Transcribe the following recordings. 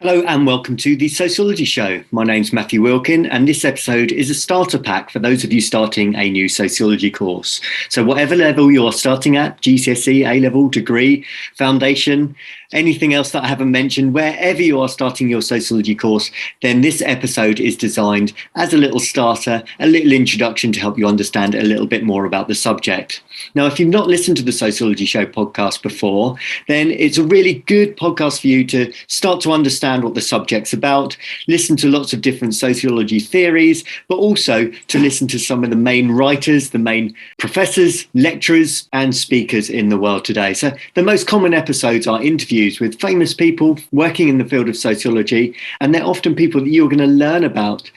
Hello and welcome to the Sociology Show. My name's Matthew Wilkin and this episode is a starter pack for those of you starting a new sociology course. So whatever level you're starting at, GCSE, A-level, degree, foundation, anything else that I haven't mentioned, wherever you are starting your sociology course, then this episode is designed as a little starter, a little introduction to help you understand a little bit more about the subject. Now, if you've not listened to the Sociology Show podcast before, then it's a really good podcast for you to start to understand what the subject's about, listen to lots of different sociology theories, but also to listen to some of the main writers, the main professors, lecturers, and speakers in the world today. So the most common episodes are interviews with famous people working in the field of sociology, and they're often people that you're going to learn about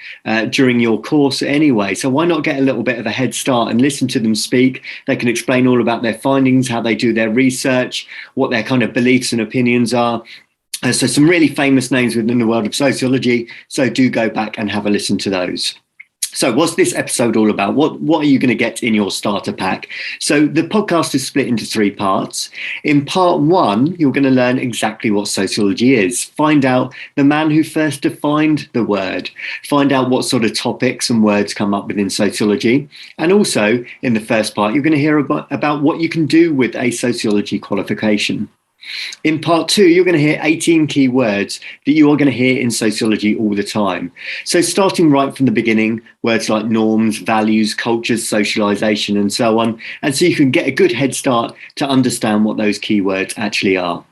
during your course anyway. So why not get a little bit of a head start and listen to them speak? They can explain all about their findings, how they do their research, what their kind of beliefs and opinions are. So some really famous names within the world of sociology. So do go back and have a listen to those. So what's this episode all about? What are you going to get in your starter pack? So the podcast is split into three parts. In part one, you're going to learn exactly what sociology is. Find out the man who first defined the word. Find out what sort of topics and words come up within sociology. And also, in the first part, you're going to hear about what you can do with a sociology qualification. In part two, you're going to hear 18 key words that you are going to hear in sociology all the time. So starting right from the beginning, words like norms, values, cultures, socialization, and so on. And so you can get a good head start to understand what those key words actually are.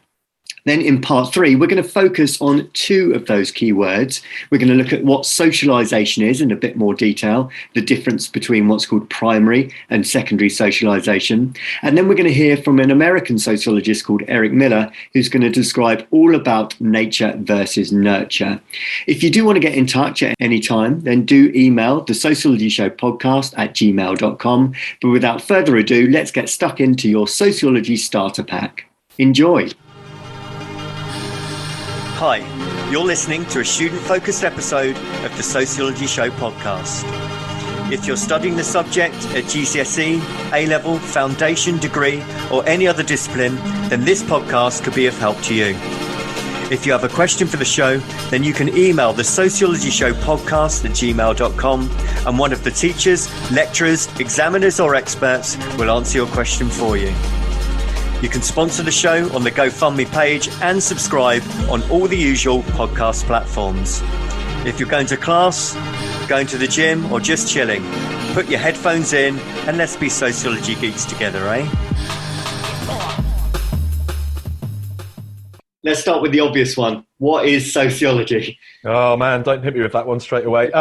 Then in part three, we're going to focus on two of those key words. We're going to look at what socialization is in a bit more detail, the difference between what's called primary and secondary socialization. And then we're going to hear from an American sociologist called Eric Miller, who's going to describe all about nature versus nurture. If you do want to get in touch at any time, then do email the Sociology Show podcast at gmail.com. But without further ado, let's get stuck into your sociology starter pack. Enjoy. Hi, you're listening to a student-focused episode of the Sociology Show podcast. If you're studying the subject at GCSE, A-level, foundation, degree, or any other discipline, then this podcast could be of help to you. If you have a question for the show, then you can email the Sociology Show podcast at gmail.com, and one of the teachers, lecturers, examiners, or experts will answer your question for you. You can sponsor the show on the GoFundMe page and subscribe on all the usual podcast platforms. If you're going to class, going to the gym, or just chilling, put your headphones in and let's be sociology geeks together, eh? Let's start with the obvious one. What is sociology? Oh man, don't hit me with that one straight away.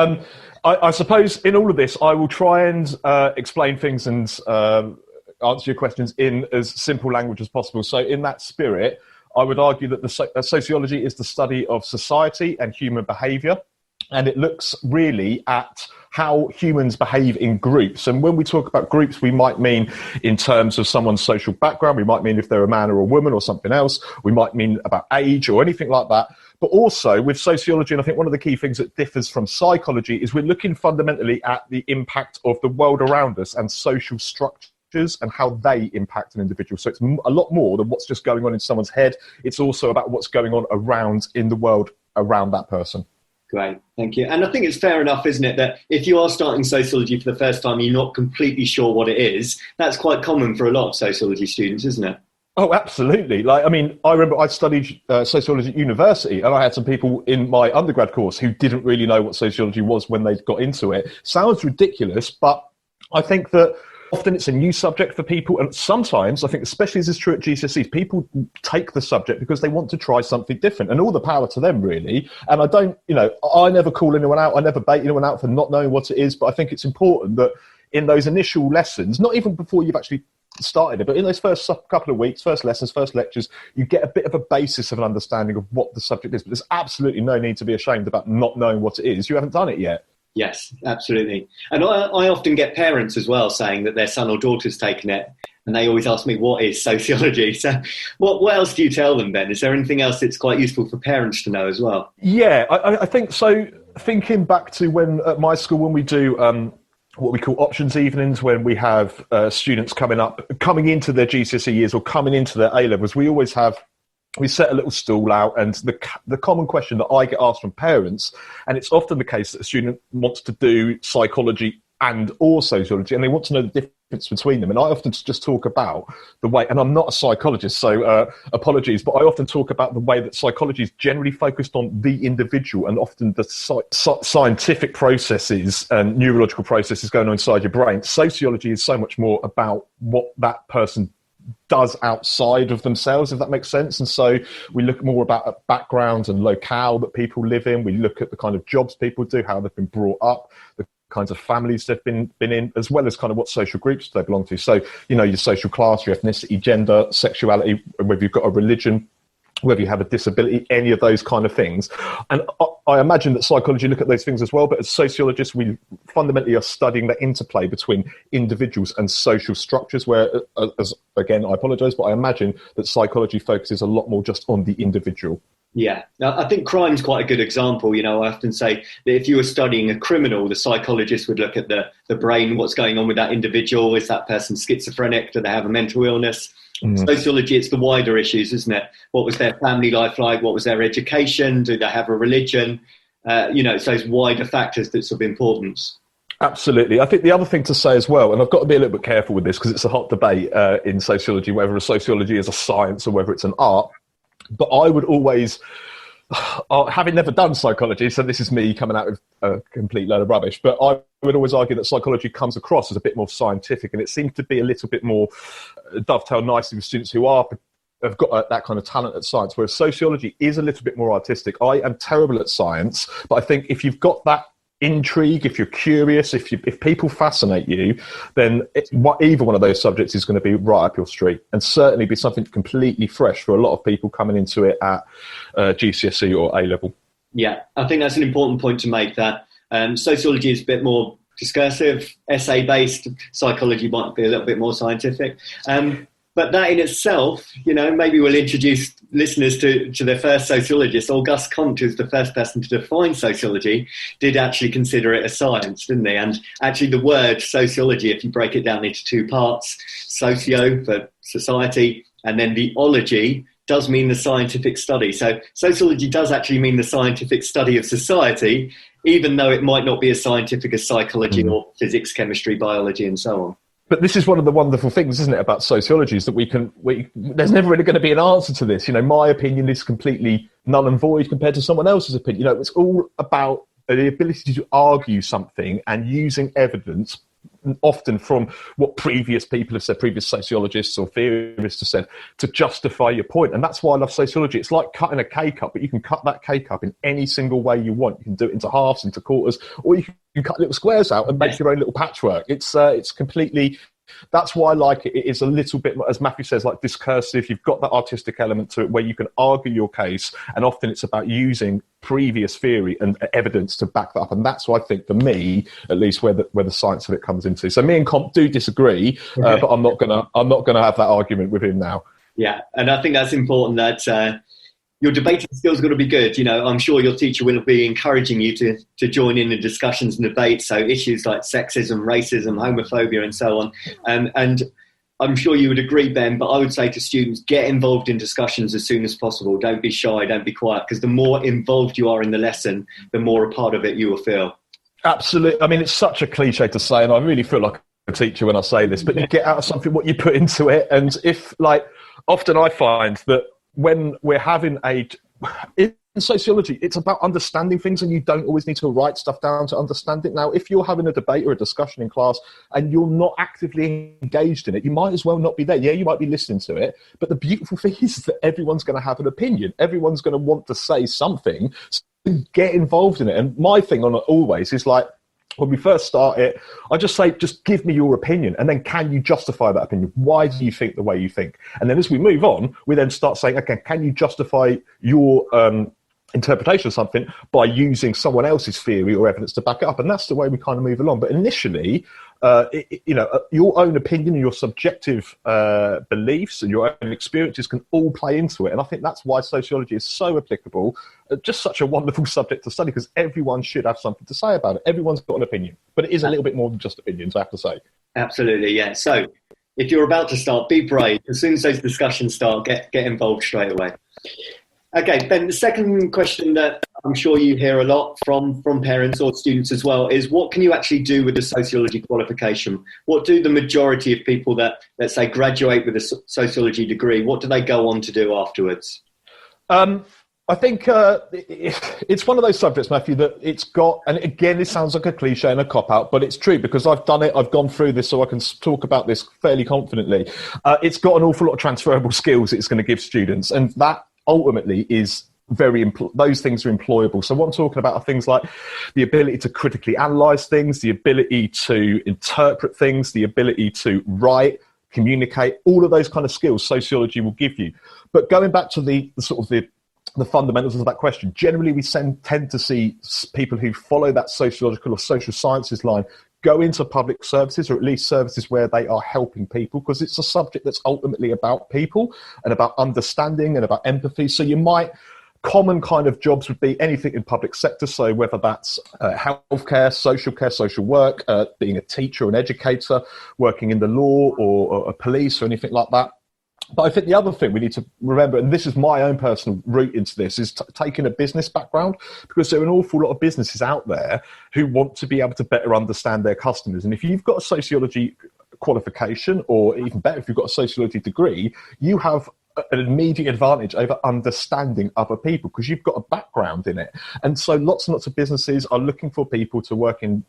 I suppose in all of this, I will try and explain things and answer your questions in as simple language as possible. So in that spirit, I would argue that sociology is the study of society and human behaviour, and it looks really at how humans behave in groups. And when we talk about groups, we might mean in terms of someone's social background, we might mean if they're a man or a woman or something else, we might mean about age or anything like that. But also with sociology, and I think one of the key things that differs from psychology is we're looking fundamentally at the impact of the world around us and social structure and how they impact an individual. So it's a lot more than what's just going on in someone's head. It's also about what's going on around in the world around that person. Great, thank you. And I think it's fair enough, isn't it, that if you are starting sociology for the first time, you're not completely sure what it is. That's quite common for a lot of sociology students, isn't it? Oh, absolutely. I remember I studied sociology at university, and I had some people in my undergrad course who didn't really know what sociology was when they got into it. Sounds ridiculous, but I think that often it's a new subject for people, and sometimes, I think especially as is true at GCSEs, people take the subject because they want to try something different, and all the power to them, really. And I never call anyone out, I never bait anyone out for not knowing what it is, but I think it's important that in those initial lessons, not even before you've actually started it, but in those first couple of weeks, first lessons, first lectures, you get a bit of a basis of an understanding of what the subject is. But there's absolutely no need to be ashamed about not knowing what it is. You haven't done it yet. Yes, absolutely. And I often get parents as well saying that their son or daughter's taken it, and they always ask me, what is sociology? So what else do you tell them, Ben? Is there anything else that's quite useful for parents to know as well? Yeah, I think so. Thinking back to when at my school, when we do what we call options evenings, when we have students coming into their GCSE years or coming into their A-levels, we always have we set a little stool out, and the common question that I get asked from parents, and it's often the case that a student wants to do psychology and or sociology, and they want to know the difference between them. And I often just talk about the way, and I'm not a psychologist, so apologies, but I often talk about the way that psychology is generally focused on the individual, and often the scientific processes and neurological processes going on inside your brain. Sociology is so much more about what that person does outside of themselves, if that makes sense. And so we look more about backgrounds and locale that people live in. We look at the kind of jobs people do, how they've been brought up, the kinds of families they've been in, as well as kind of what social groups they belong to. So, you know, your social class, your ethnicity, gender, sexuality, whether you've got a religion, whether you have a disability, any of those kind of things. And I imagine that psychology look at those things as well, but as sociologists, we fundamentally are studying the interplay between individuals and social structures, where, as again, I apologise, but I imagine that psychology focuses a lot more just on the individual. Yeah, now, I think crime's quite a good example. You know, I often say that if you were studying a criminal, the psychologist would look at the brain, what's going on with that individual. Is that person schizophrenic? Do they have a mental illness? Sociology, it's the wider issues, isn't it? What was their family life like? What was their education? Do they have a religion? You know, it's those wider factors that's of importance. Absolutely. I think the other thing to say as well, and I've got to be a little bit careful with this because it's a hot debate in sociology, whether a sociology is a science or whether it's an art. But I would always, having never done psychology, so this is me coming out with a complete load of rubbish, but I would always argue that psychology comes across as a bit more scientific, and it seems to be a little bit more dovetail nicely with students who have got that kind of talent at science, whereas sociology is a little bit more artistic. I am terrible at science, but I think if you've got that intrigue, if you're curious, if people fascinate you, then either one of those subjects is going to be right up your street, and certainly be something completely fresh for a lot of people coming into it at GCSE or A-level. Yeah, I think that's an important point to make, that sociology is a bit more discursive, essay-based. Psychology might be a little bit more scientific. But that in itself, you know, maybe we'll introduce listeners to their first sociologist. Auguste Comte, who's the first person to define sociology, did actually consider it a science, didn't they? And actually the word sociology, if you break it down into two parts, socio for society, and then the ology does mean the scientific study. So sociology does actually mean the scientific study of society, even though it might not be as scientific as psychology or physics, chemistry, biology, and so on. But this is one of the wonderful things, isn't it, about sociology, is that there's never really going to be an answer to this. You know, my opinion is completely null and void compared to someone else's opinion. You know, it's all about the ability to argue something and using evidence, often from what previous people have said, previous sociologists or theorists have said, to justify your point. And that's why I love sociology. It's like cutting a cake up, but you can cut that cake up in any single way you want. You can do it into halves, into quarters, or you can cut little squares out and make your own little patchwork. It's completely... That's why I like it. It is a little bit, as Matthew says, like discursive. You've got that artistic element to it where you can argue your case, and often it's about using previous theory and evidence to back that up. And that's why I think, for me, at least, where the science of it comes into. So me and Comte do disagree, but I'm not gonna have that argument with him now. Yeah, and I think that's important, that your debating skills got to be good. You know, I'm sure your teacher will be encouraging you to join in the discussions and debates. So issues like sexism, racism, homophobia, and so on. And I'm sure you would agree, Ben, but I would say to students, get involved in discussions as soon as possible. Don't be shy, don't be quiet, because the more involved you are in the lesson, the more a part of it you will feel. Absolutely. I mean, it's such a cliche to say, and I really feel like a teacher when I say this, but you get out of something what you put into it. And often I find that when we're having in sociology, it's about understanding things, and you don't always need to write stuff down to understand it. Now, if you're having a debate or a discussion in class and you're not actively engaged in it, you might as well not be there. Yeah, you might be listening to it, but the beautiful thing is that everyone's going to have an opinion. Everyone's going to want to say something, so get involved in it. And my thing on it always is like, when we first start it, I just say, just give me your opinion. And then can you justify that opinion? Why do you think the way you think? And then as we move on, we then start saying, okay, can you justify your interpretation of something by using someone else's theory or evidence to back it up? And that's the way we kind of move along. But initially, your own opinion and your subjective beliefs and your own experiences can all play into it. And I think that's why sociology is so applicable, just such a wonderful subject to study, because everyone should have something to say about it. Everyone's got an opinion, but it is a little bit more than just opinions, I have to say. Absolutely, yeah. So If you're about to start, be brave. As soon as those discussions start, get involved straight away. Okay, Ben, the second question that I'm sure you hear a lot from parents or students as well is, what can you actually do with a sociology qualification? What do the majority of people that, let's say, graduate with a sociology degree, what do they go on to do afterwards? I think it's one of those subjects, Matthew, that it's got, and again, this sounds like a cliche and a cop-out, but it's true because I've done it, I've gone through this, so I can talk about this fairly confidently. It's got an awful lot of transferable skills it's going to give students, and that ultimately is those things are employable. So what I'm talking about are things like the ability to critically analyse things, the ability to interpret things, the ability to write, communicate, all of those kind of skills sociology will give you. But going back to the fundamentals of that question, generally we tend to see people who follow that sociological or social sciences line go into public services, or at least services where they are helping people, because it's a subject that's ultimately about people and about understanding and about empathy. So common kind of jobs would be anything in public sector, so whether that's healthcare, social care, social work, being a teacher or an educator, working in the law or a police or anything like that. But I think the other thing we need to remember, and this is my own personal route into this, is taking a business background, because there are an awful lot of businesses out there who want to be able to better understand their customers. And if you've got a sociology qualification, or even better, if you've got a sociology degree, you have an immediate advantage over understanding other people because you've got a background in it. And so lots and lots of businesses are looking for people to work in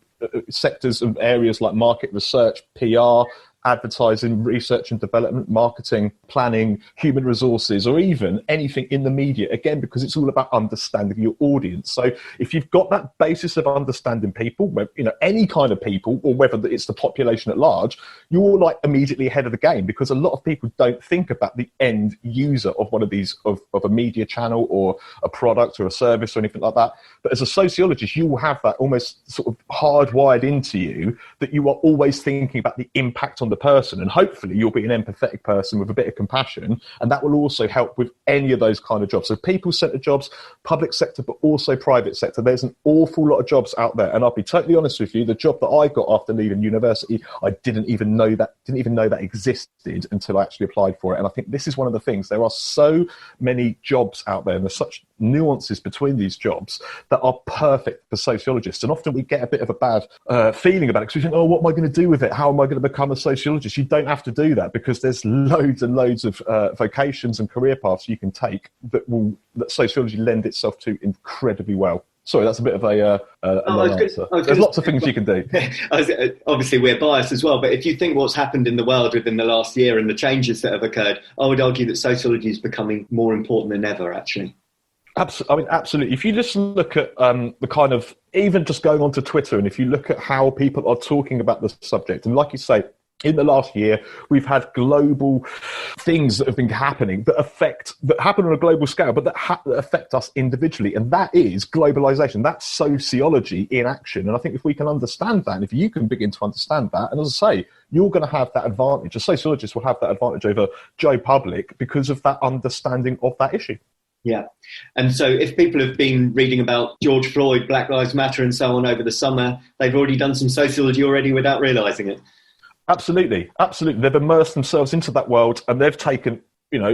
sectors and areas like market research, PR, advertising, research and development, marketing, planning, human resources, or even anything in the media, again, because it's all about understanding your audience. So if you've got that basis of understanding people, any kind of people, or whether it's the population at large, you're like immediately ahead of the game, because a lot of people don't think about the end user of one of these, of a media channel or a product or a service or anything like that. But as a sociologist, you will have that almost sort of hardwired into you, that you are always thinking about the impact on the person, and hopefully you'll be an empathetic person with a bit of compassion, and that will also help with any of those kind of jobs. So people-centered jobs, public sector, but also private sector. There's an awful lot of jobs out there, and I'll be totally honest with you, the job that I got after leaving university, I didn't even know that existed until I actually applied for it. And I think this is one of the things, there are so many jobs out there, and there's such nuances between these jobs that are perfect for sociologists, and often we get a bit of a bad feeling about it, because we think, oh, what am I going to do with it? How am I going to become a sociologist? You don't have to do that, because there's loads and loads of vocations and career paths you can take that sociology lend itself to incredibly well. Sorry, that's a bit of a long answer. There's lots of things you can do. Obviously, we're biased as well, but if you think what's happened in the world within the last year and the changes that have occurred, I would argue that sociology is becoming more important than ever, actually. Absolutely. If you just look at the kind of, even just going onto Twitter, and if you look at how people are talking about the subject, and like you say, in the last year, we've had global things that have been happening that happen on a global scale, but that affect us individually. And that is globalization. That's sociology in action. And I think if we can understand that, and if you can begin to understand that, and as I say, you're going to have that advantage. A sociologist will have that advantage over Joe Public because of that understanding of that issue. Yeah. And so if people have been reading about George Floyd, Black Lives Matter and so on over the summer, they've already done some sociology already without realizing it. Absolutely. They've immersed themselves into that world, and they've taken,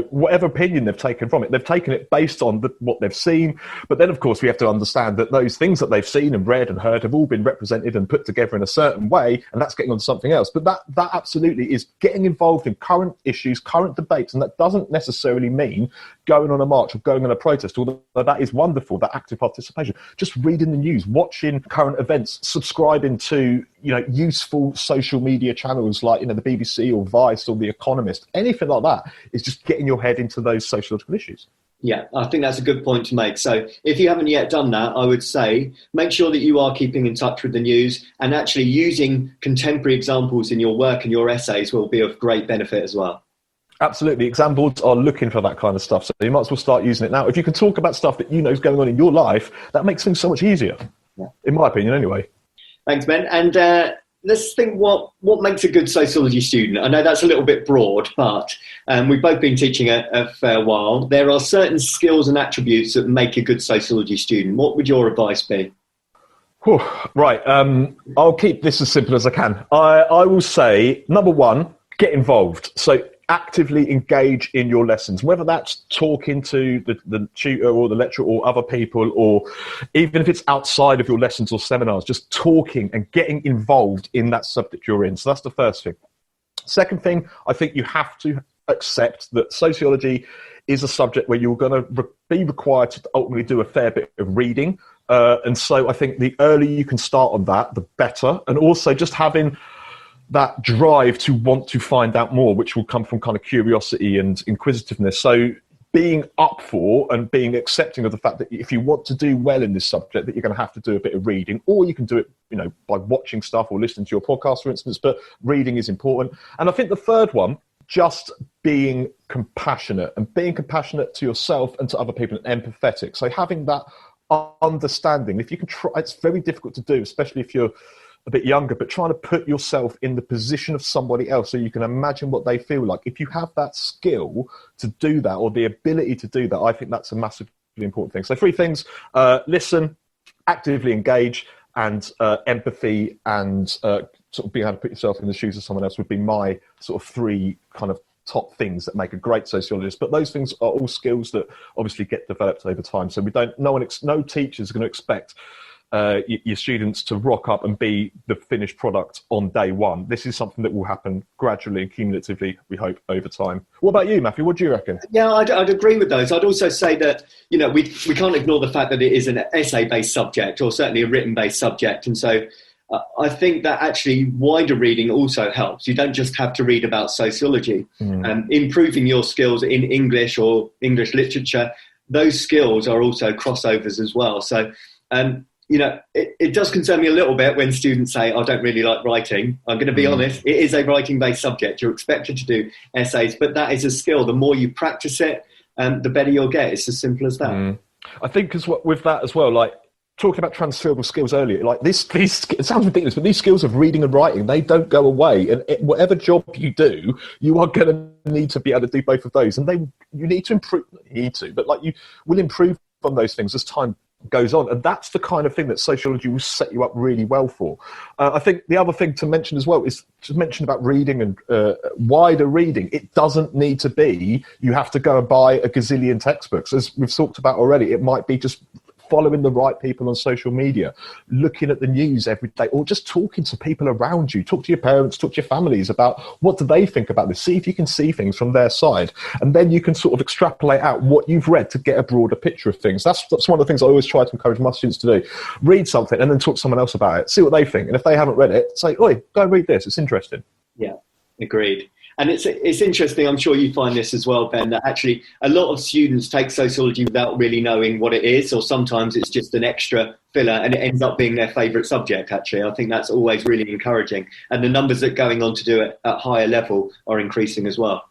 whatever opinion they've taken from it, they've taken it based on what they've seen. But then, of course, we have to understand that those things that they've seen and read and heard have all been represented and put together in a certain way, and that's getting on to something else. But that absolutely is getting involved in current issues, current debates, and that doesn't necessarily mean going on a march or going on a protest, although that is wonderful, that active participation. Just reading the news, watching current events, subscribing to useful social media channels like the BBC or Vice or The Economist, anything like that is just getting your head into those sociological issues. Yeah, I think that's a good point to make. So if you haven't yet done that, I would say make sure that you are keeping in touch with the news, and actually using contemporary examples in your work and your essays will be of great benefit as well. Absolutely. Exam boards are looking for that kind of stuff. So you might as well start using it now. If you can talk about stuff that is going on in your life, that makes things so much easier, in my opinion anyway. Thanks, Ben. And let's think what makes a good sociology student. I know that's a little bit broad, but we've both been teaching a fair while. There are certain skills and attributes that make a good sociology student. What would your advice be? Right. I'll keep this as simple as I can. I will say, number one, get involved. So actively engage in your lessons, whether that's talking to the tutor or the lecturer or other people, or even if it's outside of your lessons or seminars, just talking and getting involved in that subject you're in. So that's the first thing. Second thing, I think you have to accept that sociology is a subject where you're going to be required to ultimately do a fair bit of reading. And so I think the earlier you can start on that, the better. And also just having that drive to want to find out more, which will come from kind of curiosity and inquisitiveness. So being up for and being accepting of the fact that if you want to do well in this subject, that you're going to have to do a bit of reading, or you can do it, by watching stuff or listening to your podcast, for instance, but reading is important. And I think the third one, just being compassionate to yourself and to other people and empathetic. So having that understanding, if you can try, it's very difficult to do, especially if you're a bit younger, but trying to put yourself in the position of somebody else so you can imagine what they feel like. If you have that skill to do that, or the ability to do that, I think that's a massively important thing. So 3 things: listen, actively engage, and empathy, and sort of being able to put yourself in the shoes of someone else would be my sort of 3 kind of top things that make a great sociologist. But those things are all skills that obviously get developed over time. So no teachers are going to expect your students to rock up and be the finished product on day one. This is something that will happen gradually and cumulatively, we hope, over time. What about you, Matthew? What do you reckon? Yeah, I'd agree with those. I'd also say that, we can't ignore the fact that it is an essay-based subject, or certainly a written-based subject. And so I think that actually wider reading also helps. You don't just have to read about sociology. Improving your skills in English or English literature, those skills are also crossovers as well. So, it does concern me a little bit when students say, I don't really like writing. I'm going to be honest, it is a writing-based subject. You're expected to do essays, but that is a skill. The more you practice it, the better you'll get. It's as simple as that. I think with that as well, like talking about transferable skills earlier, like these, it sounds ridiculous, but these skills of reading and writing, they don't go away. And whatever job you do, you are going to need to be able to do both of those. And you need to improve, but like you will improve on those things as time goes on, and that's the kind of thing that sociology will set you up really well for. I think the other thing to mention as well is to mention about reading and wider reading. It doesn't need to be you have to go and buy a gazillion textbooks. As we've talked about already, it might be just following the right people on social media, looking at the news every day, or just talking to people around you. Talk to your parents, talk to your families about what do they think about this. See if you can see things from their side, and then you can sort of extrapolate out what you've read to get a broader picture of things. That's one of the things I always try to encourage my students to do. Read something and then talk to someone else about it. See what they think, and if they haven't read it, say, "Oi, go and read this. It's interesting." Yeah, agreed. And it's interesting, I'm sure you find this as well, Ben, that actually a lot of students take sociology without really knowing what it is, or sometimes it's just an extra filler and it ends up being their favourite subject, actually. I think that's always really encouraging. And the numbers that are going on to do it at higher level are increasing as well.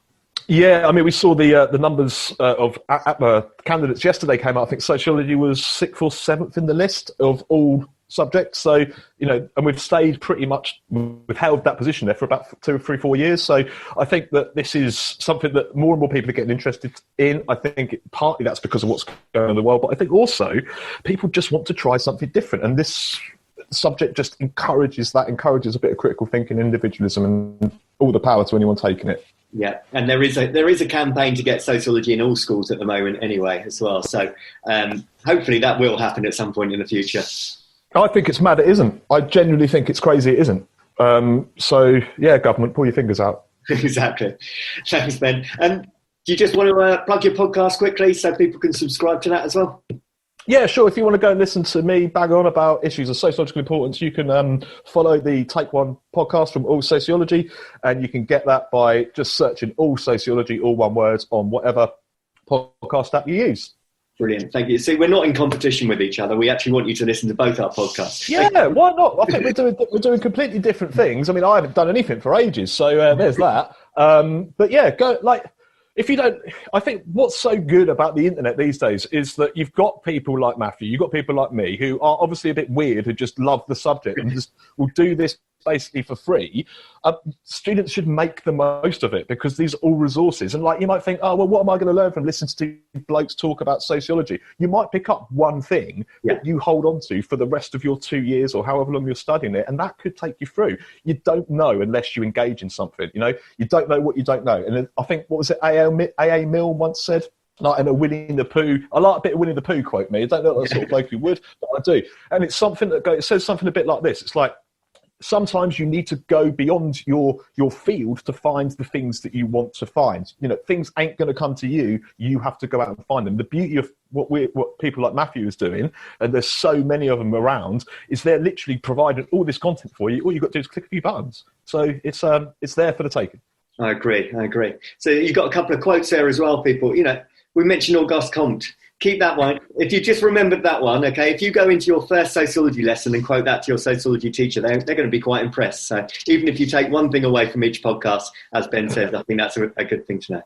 Yeah, I mean, we saw the numbers of candidates yesterday came out. I think sociology was 6th or 7th in the list of all subjects. So, and we've stayed pretty much, we've held that position there for about 2 or 3, 4 years. So I think that this is something that more and more people are getting interested in. I think partly that's because of what's going on in the world, but I think also people just want to try something different. And this subject just encourages a bit of critical thinking, individualism, and all the power to anyone taking it. Yeah, and there is a campaign to get sociology in all schools at the moment anyway as well. So hopefully that will happen at some point in the future. I think it's mad it isn't. I genuinely think it's crazy it isn't. So, yeah, government, pull your fingers out. Exactly. Thanks, Ben. Do you just want to plug your podcast quickly so people can subscribe to that as well? Yeah, sure. If you want to go and listen to me bang on about issues of sociological importance, you can follow the Take One podcast from All Sociology, and you can get that by just searching All Sociology, all one word, on whatever podcast app you use. Brilliant. Thank you. See, we're not in competition with each other. We actually want you to listen to both our podcasts. Yeah, why not? I think we're doing completely different things. I mean, I haven't done anything for ages, so there's that. But yeah, go if you don't. I think what's so good about the internet these days is that you've got people like Matthew, you've got people like me who are obviously a bit weird, who just love the subject and just will do this basically for free, students should make the most of it, because these are all resources. And like, you might think, oh, well, what am I going to learn from listening to blokes talk about sociology? You might pick up one thing that you hold on to for the rest of your 2 years or however long you're studying it, and that could take you through. You don't know unless you engage in something. You don't know what you don't know. And I think, what was it, A.A. Milne once said? Like in a Winnie the Pooh, I like a bit of Winnie the Pooh quote me. I don't know that sort of bloke who would, but I do. And it's something that it says something a bit like this. It's like, sometimes you need to go beyond your field to find the things that you want to find. Things ain't going to come to you. You have to go out and find them. The beauty of what people like Matthew is doing, and there's so many of them around, is they're literally providing all this content for you. All you've got to do is click a few buttons. So it's there for the taking. I agree. So you've got a couple of quotes there as well, people. We mentioned Auguste Comte. Keep that one. If you just remembered that one, okay, if you go into your first sociology lesson and quote that to your sociology teacher, they're going to be quite impressed. So even if you take one thing away from each podcast, as Ben says, I think that's a good thing to know.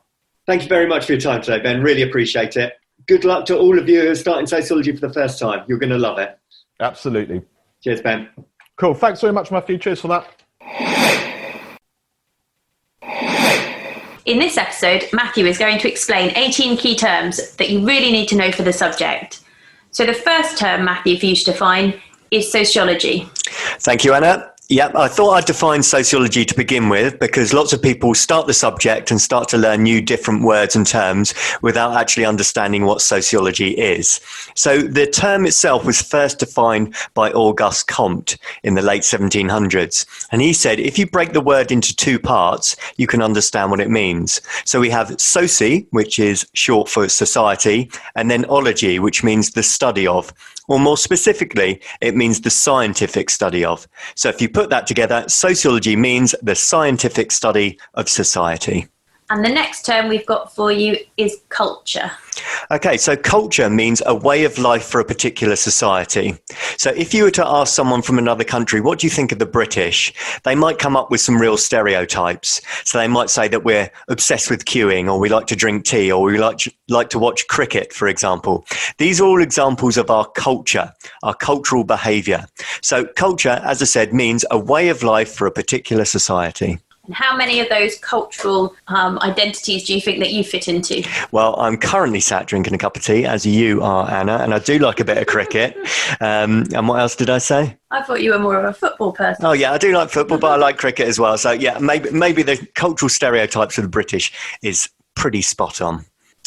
Thank you very much for your time today, Ben. Really appreciate it. Good luck to all of you who are starting sociology for the first time. You're going to love it. Absolutely. Cheers, Ben. Cool. Thanks very much, Matthew. Cheers for that. In this episode, Matthew is going to explain 18 key terms that you really need to know for the subject. So the first term, Matthew, for you to define is sociology. Thank you, Anna. Yeah, I thought I'd define sociology to begin with, because lots of people start the subject and start to learn new different words and terms without actually understanding what sociology is. So the term itself was first defined by Auguste Comte in the late 1700s. And he said, if you break the word into two parts, you can understand what it means. So we have soci, which is short for society, and then ology, which means the study of. Or more specifically, it means the scientific study of. So if you put that together, sociology means the scientific study of society. And the next term we've got for you is culture. Okay, so culture means a way of life for a particular society. So if you were to ask someone from another country, what do you think of the British? They might come up with some real stereotypes. So they might say that we're obsessed with queuing, or we like to drink tea, or we like to watch cricket, for example. These are all examples of our culture, our cultural behaviour. So culture, as I said, means a way of life for a particular society. And how many of those cultural identities do you think that you fit into? Well, I'm currently sat drinking a cup of tea, as you are, Anna, and I do like a bit of cricket. And what else did I say? I thought you were more of a football person. Oh, yeah, I do like football, but I like cricket as well. So, yeah, maybe the cultural stereotypes of the British is pretty spot on.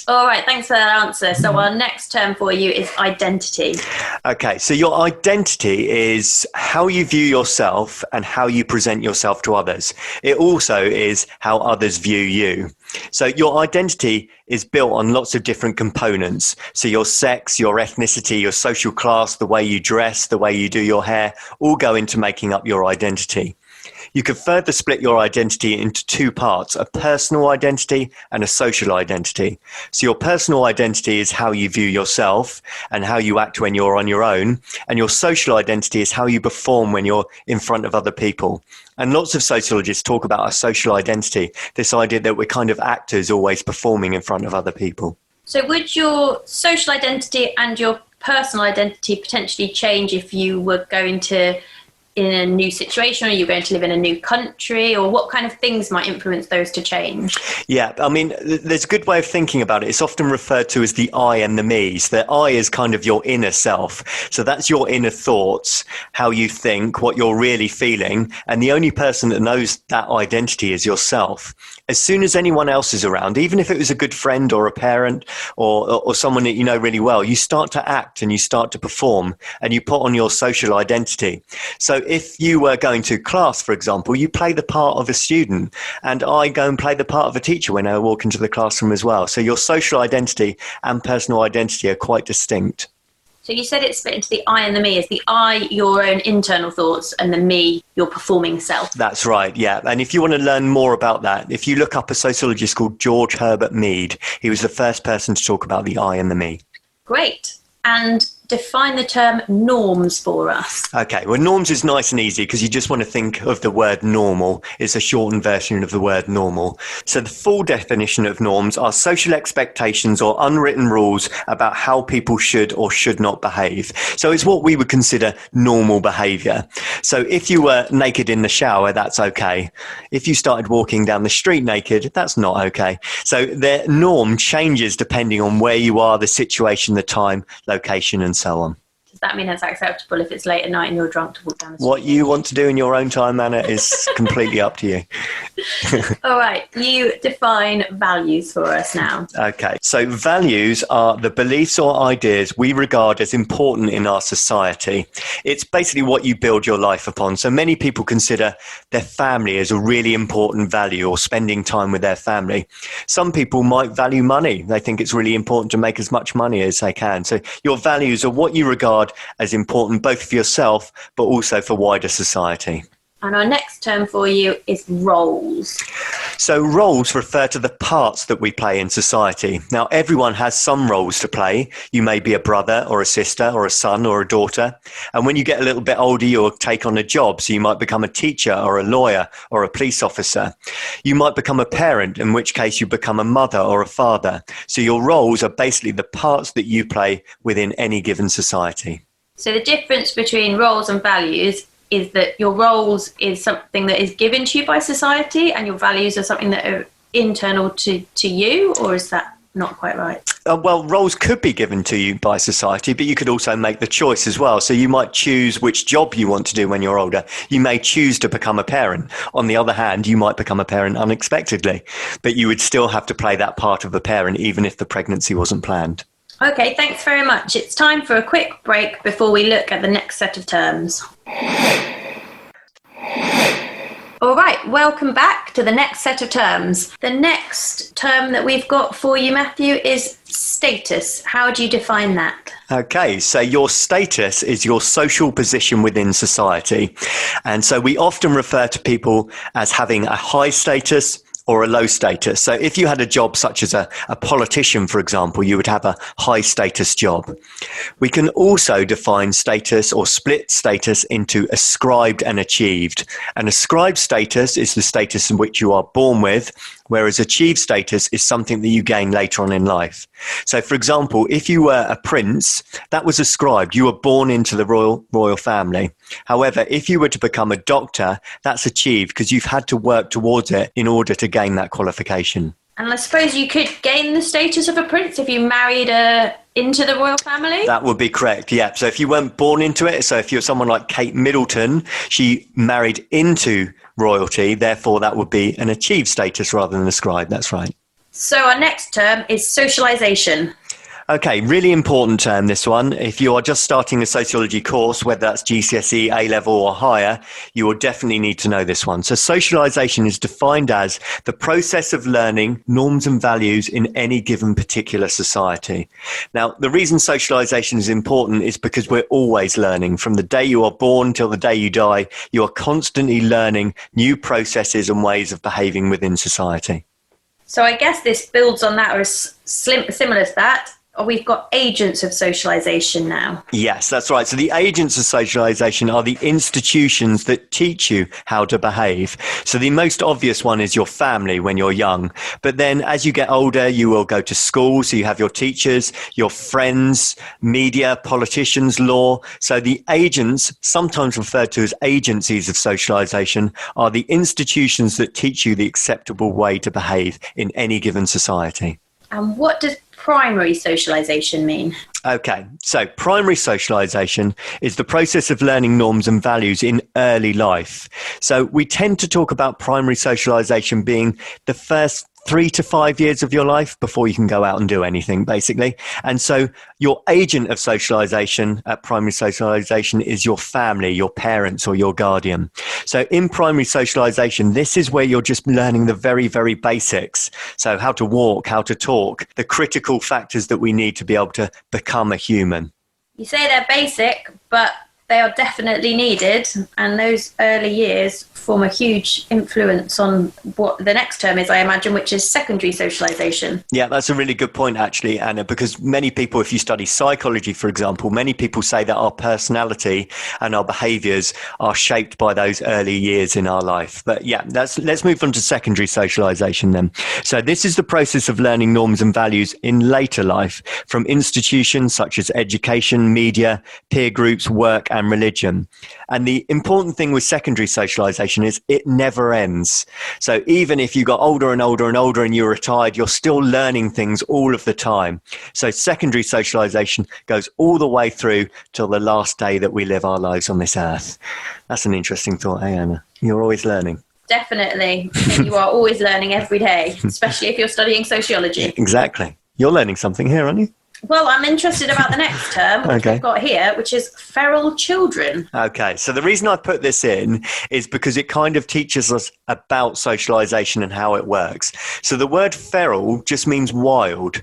All right, thanks for that answer. So our next term for you is identity. Okay, so your identity is how you view yourself and how you present yourself to others. It also is how others view you. So your identity is built on lots of different components. So your sex, your ethnicity, your social class, the way you dress, the way you do your hair, all go into making up your identity. You could further split your identity into two parts, a personal identity and a social identity. So your personal identity is how you view yourself and how you act when you're on your own. And your social identity is how you perform when you're in front of other people. And lots of sociologists talk about our social identity, this idea that we're kind of actors always performing in front of other people. So would your social identity and your personal identity potentially change if you were going to in a new situation, or you're going to live in a new country, or what kind of things might influence those to change? Yeah, I mean, there's a good way of thinking about it. It's often referred to as the I and the me. So the I is kind of your inner self. So that's your inner thoughts, how you think, what you're really feeling. And the only person that knows that identity is yourself. As soon as anyone else is around, even if it was a good friend or a parent or someone that you know really well, you start to act and you start to perform and you put on your social identity. So if you were going to class, for example, you play the part of a student, and I go and play the part of a teacher when I walk into the classroom as well. So your social identity and personal identity are quite distinct. So you said it's split into the I and the me. Is the I your own internal thoughts and the me your performing self? That's right, yeah. And if you want to learn more about that, if you look up a sociologist called George Herbert Mead, he was the first person to talk about the I and the me. Great. And define the term norms for us? Okay, well, norms is nice and easy because you just want to think of the word normal. It's a shortened version of the word normal. So the full definition of norms are social expectations or unwritten rules about how people should or should not behave. So it's what we would consider normal behavior. So if you were naked in the shower, that's okay. If you started walking down the street naked, that's not okay. So the norm changes depending on where you are, the situation, the time, location, and so on. Does that mean it's acceptable if it's late at night and you're drunk to walk down the street? What you want to do in your own time, Anna, is completely up to you. All right, you define values for us now. Okay, so values are the beliefs or ideas we regard as important in our society. It's basically what you build your life upon. So many people consider their family as a really important value, or spending time with their family. Some people might value money. They think it's really important to make as much money as they can. So your values are what you regard as important both for yourself but also for wider society. And our next term for you is roles. So roles refer to the parts that we play in society. Now, everyone has some roles to play. You may be a brother or a sister or a son or a daughter. And when you get a little bit older, you'll take on a job. So you might become a teacher or a lawyer or a police officer. You might become a parent, in which case you become a mother or a father. So your roles are basically the parts that you play within any given society. So the difference between roles and values is that your roles is something that is given to you by society and your values are something that are internal to you, or is that not quite right? Well, roles could be given to you by society, but you could also make the choice as well. So you might choose which job you want to do when you're older. You may choose to become a parent. On the other hand, you might become a parent unexpectedly, but you would still have to play that part of a parent even if the pregnancy wasn't planned. Okay, thanks very much. It's time for a quick break before we look at the next set of terms. All right, welcome back to the next set of terms. The next term that we've got for you, Matthew, is status. How do you define that? Okay, so your status is your social position within society. And so we often refer to people as having a high status or a low status. So if you had a job such as a politician, for example, you would have a high status job. We can also define status or split status into ascribed and achieved. An ascribed status is the status in which you are born with, whereas achieved status is something that you gain later on in life. So, for example, if you were a prince, that was ascribed. You were born into the royal family. However, if you were to become a doctor, that's achieved because you've had to work towards it in order to gain that qualification. And I suppose you could gain the status of a prince if you married into the royal family? That would be correct, yeah. So if you weren't born into it, so if you're someone like Kate Middleton, she married into royalty, therefore that would be an achieved status rather than ascribed, that's right. So our next term is socialisation. Okay, really important term, this one. If you are just starting a sociology course, whether that's GCSE, A-level or higher, you will definitely need to know this one. So socialisation is defined as the process of learning norms and values in any given particular society. Now, the reason socialisation is important is because we're always learning. From the day you are born till the day you die, you are constantly learning new processes and ways of behaving within society. So I guess this builds on that, or is similar to that. We've got agents of socialisation now. Yes, that's right. So the agents of socialisation are the institutions that teach you how to behave. So the most obvious one is your family when you're young. But then as you get older, you will go to school. So you have your teachers, your friends, media, politicians, law. So the agents, sometimes referred to as agencies of socialisation, are the institutions that teach you the acceptable way to behave in any given society. And what does primary socialisation mean? Okay, so primary socialisation is the process of learning norms and values in early life. So we tend to talk about primary socialisation being the first 3 to 5 years of your life before you can go out and do anything, basically. And so your agent of socialisation at primary socialisation is your family, your parents or your guardian. So in primary socialisation, this is where you're just learning the very, very basics. So how to walk, how to talk, the critical factors that we need to be able to become a human. You say they're basic, but they are definitely needed, and those early years form a huge influence on what the next term is, I imagine, which is secondary socialisation. Yeah, that's a really good point, actually, Anna, because many people, if you study psychology, for example, many people say that our personality and our behaviours are shaped by those early years in our life. But yeah, let's move on to secondary socialisation then. So this is the process of learning norms and values in later life from institutions such as education, media, peer groups, work and religion. And the important thing with secondary socialisation is it never ends. So even if you got older and older and older and you're retired, you're still learning things all of the time. So secondary socialisation goes all the way through till the last day that we live our lives on this earth. That's an interesting thought, eh, Anna? You're always learning. Definitely. You are always learning every day, especially if you're studying sociology. Exactly. You're learning something here, aren't you? Well, I'm interested about the next term, which we've got here, which is feral children. Okay, so the reason I put this in is because it kind of teaches us about socialisation and how it works. So the word feral just means wild.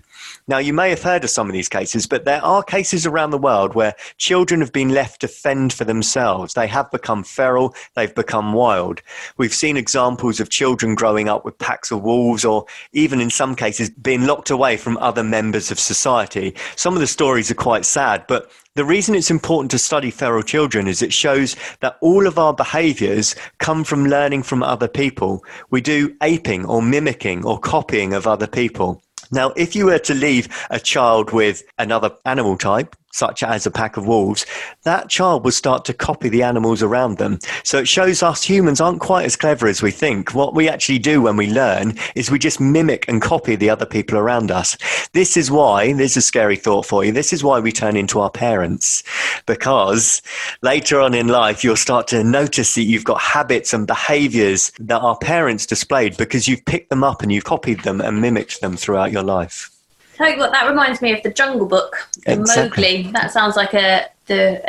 Now, you may have heard of some of these cases, but there are cases around the world where children have been left to fend for themselves. They have become feral, they've become wild. We've seen examples of children growing up with packs of wolves, or even in some cases being locked away from other members of society. Some of the stories are quite sad, but the reason it's important to study feral children is it shows that all of our behaviours come from learning from other people. We do aping or mimicking or copying of other people. Now, if you were to leave a child with another animal type, such as a pack of wolves, that child will start to copy the animals around them. So it shows us humans aren't quite as clever as we think. What we actually do when we learn is we just mimic and copy the other people around us. This is why, there's a scary thought for you, this is why we turn into our parents. Because later on in life, you'll start to notice that you've got habits and behaviours that our parents displayed because you've picked them up and you've copied them and mimicked them throughout your life. Tell you what, that reminds me of the Jungle Book, Exactly. Mowgli. That sounds like an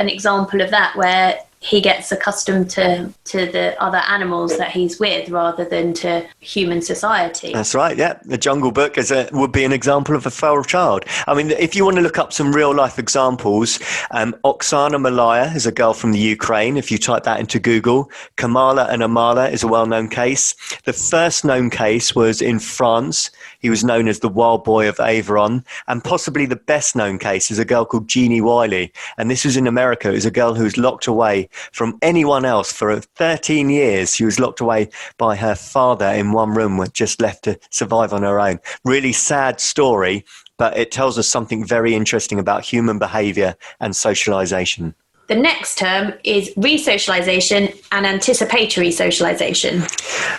example of that, where he gets accustomed to the other animals that he's with rather than to human society. That's right, yeah. The Jungle Book would be an example of a feral child. I mean, if you want to look up some real-life examples, Oksana Malaya is a girl from the Ukraine, if you type that into Google. Kamala and Amala is a well-known case. The first known case was in France. He was known as the Wild Boy of Aveyron. And possibly the best-known case is a girl called Jeannie Wiley. And this was in America. It was a girl who was locked away from anyone else for 13 years. She was locked away by her father in one room, just left to survive on her own. Really sad story, but it tells us something very interesting about human behaviour and socialisation. The next term is resocialisation and anticipatory socialisation.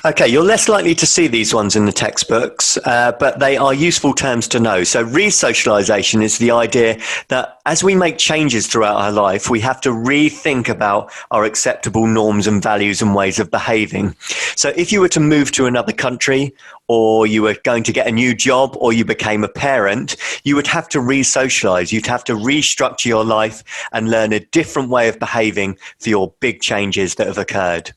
Okay, you're less likely to see these ones in the textbooks, but they are useful terms to know. So resocialisation is the idea that as we make changes throughout our life, we have to rethink about our acceptable norms and values and ways of behaving. So if you were to move to another country, or you were going to get a new job, or you became a parent, you would have to re-socialise. You'd have to restructure your life and learn a different way of behaving for your big changes that have occurred.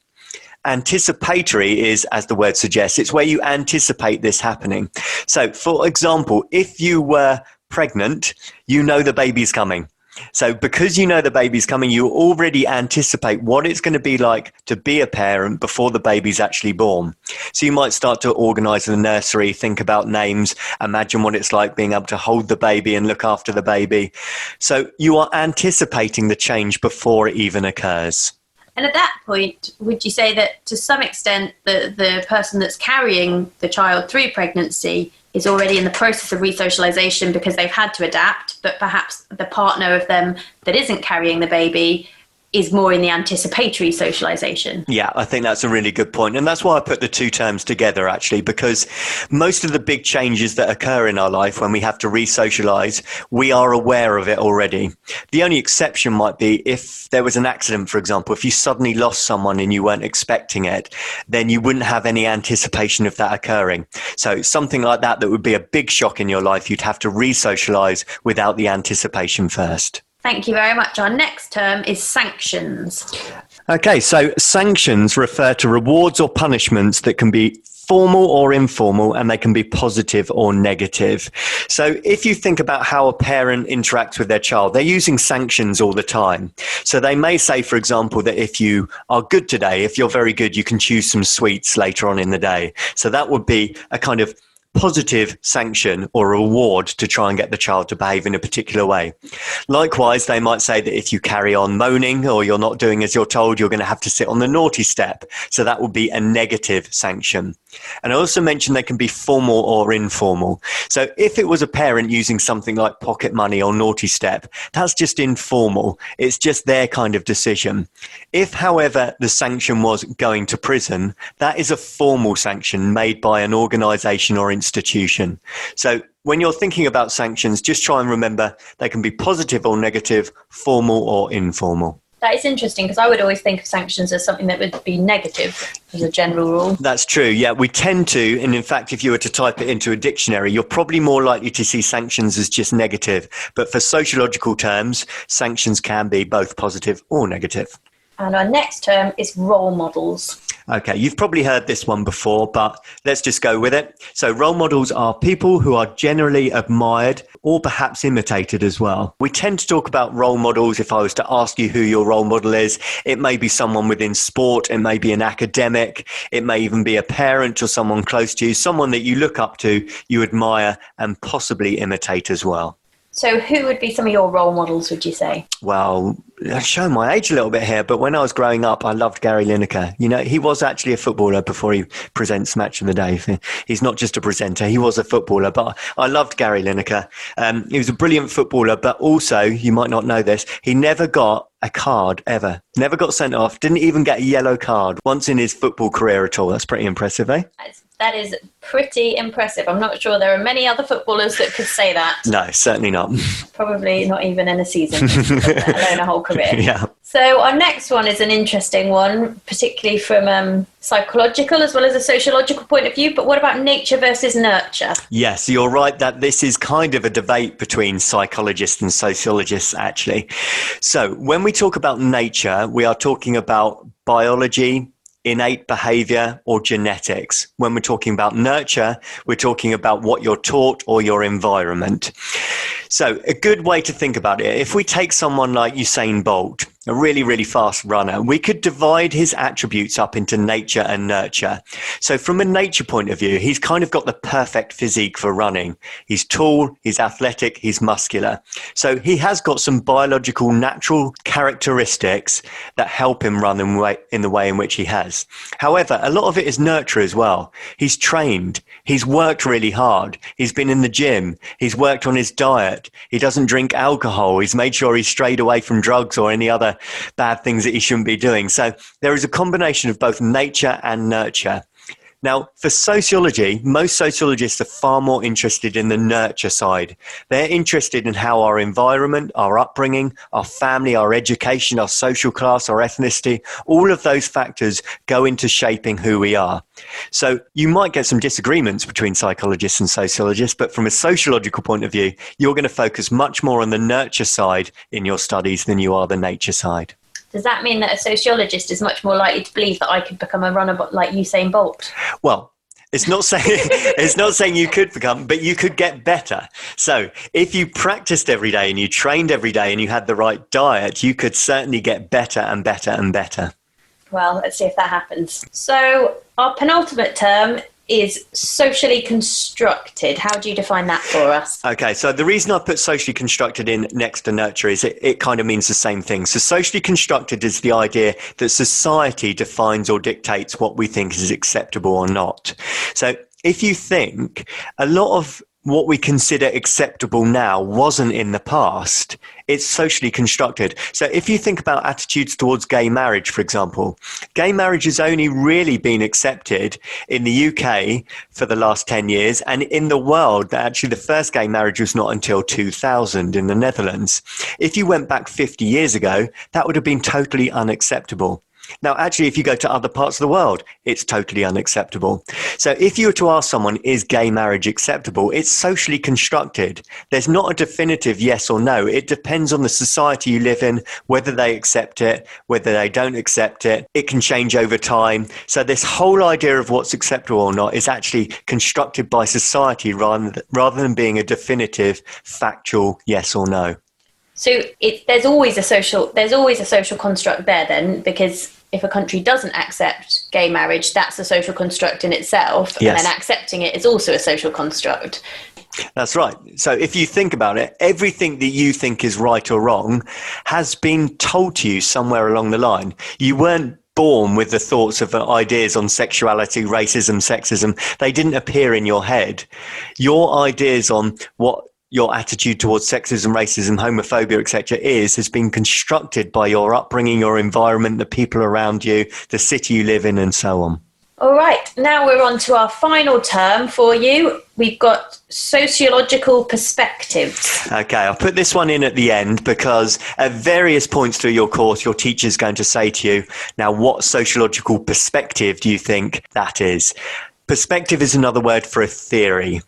Anticipatory is, as the word suggests, it's where you anticipate this happening. So, for example, if you were pregnant, you know the baby's coming. So because you know the baby's coming, you already anticipate what it's going to be like to be a parent before the baby's actually born. So you might start to organise the nursery, think about names, imagine what it's like being able to hold the baby and look after the baby. So you are anticipating the change before it even occurs. And at that point, would you say that to some extent the person that's carrying the child through pregnancy is already in the process of resocialization because they've had to adapt, but perhaps the partner of them that isn't carrying the baby is more in the anticipatory socialization? Yeah, I think that's a really good point. And that's why I put the two terms together, actually, because most of the big changes that occur in our life when we have to re-socialize, we are aware of it already. The only exception might be if there was an accident, for example. If you suddenly lost someone and you weren't expecting it, then you wouldn't have any anticipation of that occurring. So something like that would be a big shock in your life. You'd have to re-socialize without the anticipation first. Thank you very much. Our next term is sanctions. Okay, so sanctions refer to rewards or punishments that can be formal or informal, and they can be positive or negative. So if you think about how a parent interacts with their child, they're using sanctions all the time. So they may say, for example, that if you are good today, if you're very good, you can choose some sweets later on in the day. So that would be a kind of positive sanction or reward to try and get the child to behave in a particular way. Likewise, they might say that if you carry on moaning or you're not doing as you're told, you're going to have to sit on the naughty step. So that would be a negative sanction. And I also mentioned they can be formal or informal. So if it was a parent using something like pocket money or naughty step, that's just informal. It's just their kind of decision. If, however, the sanction was going to prison, that is a formal sanction made by an organization or institution. So when you're thinking about sanctions, just try and remember they can be positive or negative, formal or informal. That is interesting, because I would always think of sanctions as something that would be negative as a general rule. That's true. Yeah, we tend to. And in fact, if you were to type it into a dictionary, you're probably more likely to see sanctions as just negative. But for sociological terms, sanctions can be both positive or negative. And our next term is role models. Okay, you've probably heard this one before, but let's just go with it. So role models are people who are generally admired or perhaps imitated as well. We tend to talk about role models. If I was to ask you who your role model is, it may be someone within sport, it may be an academic, it may even be a parent or someone close to you, someone that you look up to, you admire and possibly imitate as well. So who would be some of your role models, would you say? Well, I'm showing my age a little bit here, but when I was growing up, I loved Gary Lineker. You know, he was actually a footballer before he presents Match of the Day. He's not just a presenter, he was a footballer, but I loved Gary Lineker. He was a brilliant footballer, but also, you might not know this, he never got a card ever. Never got sent off, didn't even get a yellow card once in his football career at all. That's pretty impressive, eh? That is pretty impressive. I'm not sure there are many other footballers that could say that. No, certainly not. Probably not even in a season, let alone a whole career. Yeah. So our next one is an interesting one, particularly from psychological as well as a sociological point of view. But what about nature versus nurture? Yes, you're right that this is kind of a debate between psychologists and sociologists, actually. So when we talk about nature, we are talking about biology, innate behavior, or genetics. When we're talking about nurture, we're talking about what you're taught or your environment. So a good way to think about it, if we take someone like Usain Bolt, a really, really fast runner, we could divide his attributes up into nature and nurture. So from a nature point of view, he's kind of got the perfect physique for running. He's tall, he's athletic, he's muscular. So he has got some biological, natural characteristics that help him run in the way in which he has. However, a lot of it is nurture as well. He's trained, he's worked really hard, he's been in the gym, he's worked on his diet, he doesn't drink alcohol, he's made sure he's strayed away from drugs or any other bad things that he shouldn't be doing. So there is a combination of both nature and nurture. Now, for sociology, most sociologists are far more interested in the nurture side. They're interested in how our environment, our upbringing, our family, our education, our social class, our ethnicity, all of those factors go into shaping who we are. So you might get some disagreements between psychologists and sociologists, but from a sociological point of view, you're going to focus much more on the nurture side in your studies than you are the nature side. Does that mean that a sociologist is much more likely to believe that I could become a runner like Usain Bolt? Well, it's not saying you could become, but you could get better. So if you practiced every day and you trained every day and you had the right diet, you could certainly get better and better and better. Well, let's see if that happens. So our penultimate term is socially constructed. How do you define that for us? Okay, so the reason I put socially constructed in next to nurture is it kind of means the same thing. So socially constructed is the idea that society defines or dictates what we think is acceptable or not. So if you think a lot of what we consider acceptable now wasn't in the past, it's socially constructed. So if you think about attitudes towards gay marriage, for example, gay marriage has only really been accepted in the UK for the last 10 years. And in the world, actually the first gay marriage was not until 2000 in the Netherlands. If you went back 50 years ago, that would have been totally unacceptable. Now, actually, if you go to other parts of the world, it's totally unacceptable. So if you were to ask someone, is gay marriage acceptable? It's socially constructed. There's not a definitive yes or no. It depends on the society you live in, whether they accept it, whether they don't accept it. It can change over time. So this whole idea of what's acceptable or not is actually constructed by society rather than being a definitive, factual yes or no. So there's always a social construct there then, because if a country doesn't accept gay marriage, that's a social construct in itself, yes. And then accepting it is also a social construct. That's right. So if you think about it, everything that you think is right or wrong has been told to you somewhere along the line. You weren't born with the thoughts of ideas on sexuality, racism, sexism. They didn't appear in your head. Your ideas on what your attitude towards sexism, racism, homophobia, etc. has been constructed by your upbringing, your environment, the people around you, the city you live in, and so on. All right, now we're on to our final term for you. We've got sociological perspectives. Okay, I'll put this one in at the end because at various points through your course, your teacher's going to say to you, now, what sociological perspective do you think that is? Perspective is another word for a theory.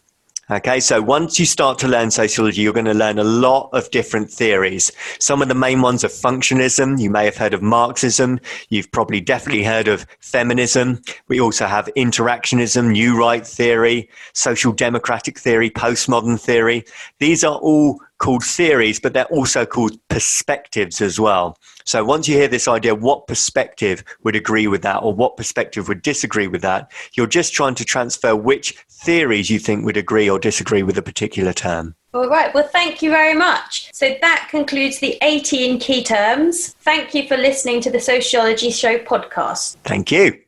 Okay, so once you start to learn sociology, you're going to learn a lot of different theories. Some of the main ones are functionalism. You may have heard of Marxism. You've probably definitely heard of feminism. We also have interactionism, new right theory, social democratic theory, postmodern theory. These are all called theories, but they're also called perspectives as well. So once you hear this idea, what perspective would agree with that or what perspective would disagree with that, you're just trying to transfer which theories you think would agree or disagree with a particular term. All right, well, thank you very much. So that concludes the 18 key terms. Thank you for listening to the Sociology Show podcast. Thank you.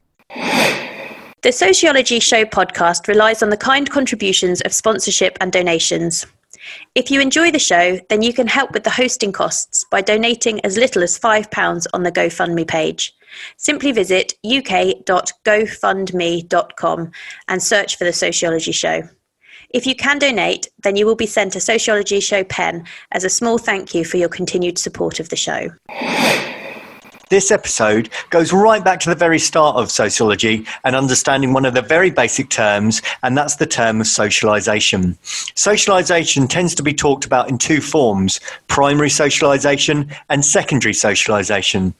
The Sociology Show podcast relies on the kind contributions of sponsorship and donations. If you enjoy the show, then you can help with the hosting costs by donating as little as £5 on the GoFundMe page. Simply visit uk.gofundme.com and search for the Sociology Show. If you can donate, then you will be sent a Sociology Show pen as a small thank you for your continued support of the show. This episode goes right back to the very start of sociology and understanding one of the very basic terms, and that's the term of socialization. Socialization tends to be talked about in two forms: primary socialization and secondary socialization.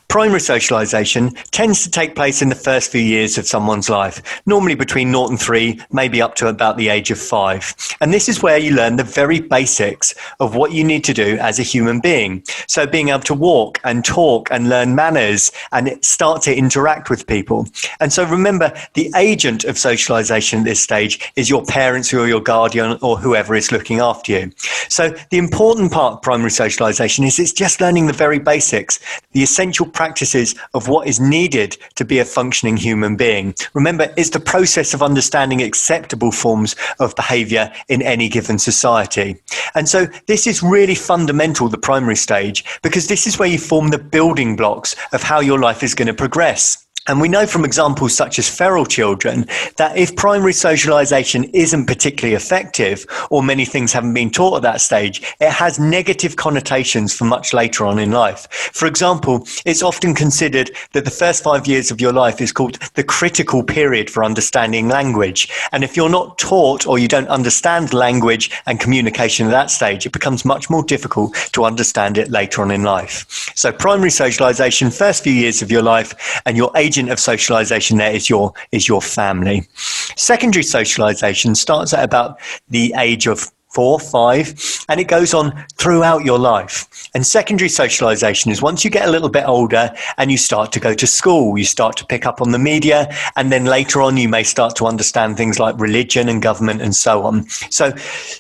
Primary socialization tends to take place in the first few years of someone's life, normally between 0 and 3, maybe up to about the age of 5. And this is where you learn the very basics of what you need to do as a human being. So being able to walk and talk and learn manners and start to interact with people. And so remember, the agent of socialization at this stage is your parents or your guardian or whoever is looking after you. So the important part of primary socialization is it's just learning the very basics, the essential practices of what is needed to be a functioning human being. Remember, it's the process of understanding acceptable forms of behavior in any given society. And so this is really fundamental, the primary stage, because this is where you form the building blocks of how your life is going to progress. And we know from examples such as feral children that if primary socialization isn't particularly effective, or many things haven't been taught at that stage, it has negative connotations for much later on in life. For example, it's often considered that the first 5 years of your life is called the critical period for understanding language. And if you're not taught or you don't understand language and communication at that stage, it becomes much more difficult to understand it later on in life. So primary socialization, first few years of your life, and your agent of socialization there is your family. Secondary socialization starts at about the age of 4, 5, and it goes on throughout your life. And secondary socialization is once you get a little bit older and you start to go to school, you start to pick up on the media, and then later on you may start to understand things like religion and government and so on. So